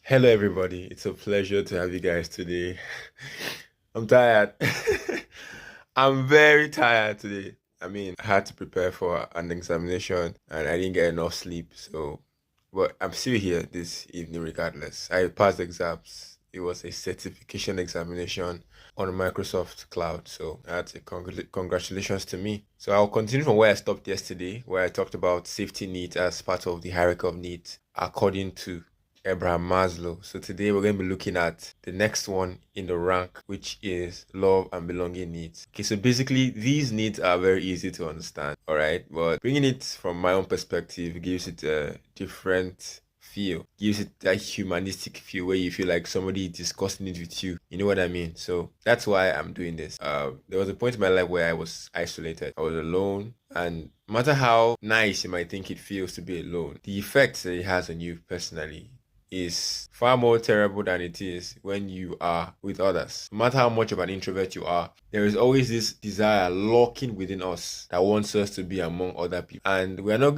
Hello, everybody. It's a pleasure to have you guys today. I'm tired. I'm very tired today. I mean, I had to prepare for an examination and I didn't get enough sleep. But I'm still here this evening regardless. I passed the exams. It was a certification examination on Microsoft Cloud. So that's a congratulations to me. So I'll continue from where I stopped yesterday, where I talked about safety needs as part of the hierarchy of needs according to Abraham Maslow. So today we're going to be looking at the next one in the rank, which is love and belonging needs. Okay, so basically these needs are very easy to understand, all right? But bringing it from my own perspective gives it a different feel, gives it that humanistic feel where you feel like somebody is discussing it with you. You know what I mean? So that's why I'm doing this. There was a point in my life where I was isolated. I was alone, and no matter how nice you might think it feels to be alone, the effects that it has on you personally is far more terrible than it is when you are with others. No matter how much of an introvert you are, there is always this desire lurking within us that wants us to be among other people. And we're not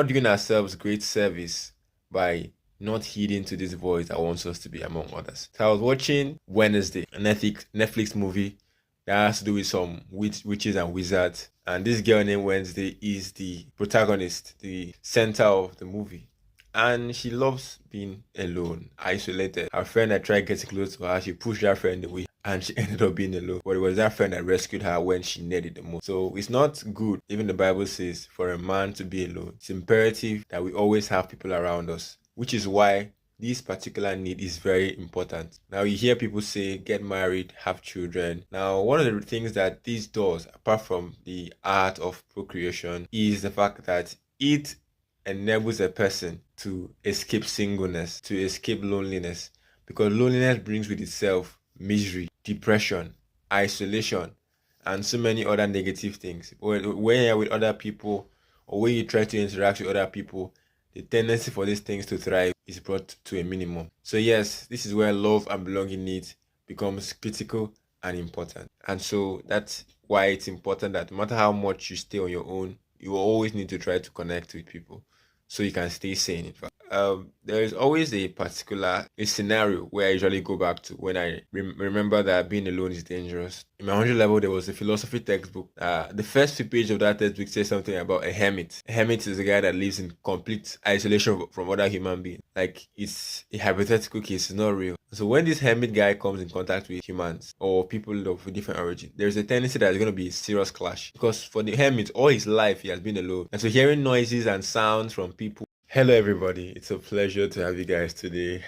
doing ourselves great service by not heeding to this voice that wants us to be among others. So I was watching Wednesday, a Netflix movie that has to do with some witches and wizards. And this girl named Wednesday is the protagonist, the center of the movie, and she loves being alone, isolated. Her friend that tried getting close to her, she pushed her friend away and she ended up being alone. But it was that friend that rescued her when she needed the most. So it's not good, even the Bible says, for a man to be alone. It's imperative that we always have people around us, which is why this particular need is very important. Now you hear people say get married, have children. Now one of the things that this does, apart from the art of procreation, is the fact that it enables a person to escape singleness, to escape loneliness, because loneliness brings with itself misery, depression, isolation, and so many other negative things. When you're with other people or when you try to interact with other people, the tendency for these things to thrive is brought to a minimum. So yes, this is where love and belonging needs becomes critical and important. And so that's why it's important that no matter how much you stay on your own, you will always need to try to connect with people so you can stay sane. In fact, there is always a scenario where I usually go back to when I remember that being alone is dangerous. In my 100 level, there was a philosophy textbook. The first few pages of that textbook says something about a hermit. A hermit is a guy that lives in complete isolation from other human beings. Like, it's a hypothetical case, it's not real. So when this hermit guy comes in contact with humans or people of a different origin, there's a tendency that there's going to be a serious clash. Because for the hermit, all his life he has been alone. And so hearing noises and sounds from people. Hello, everybody. It's a pleasure to have you guys today.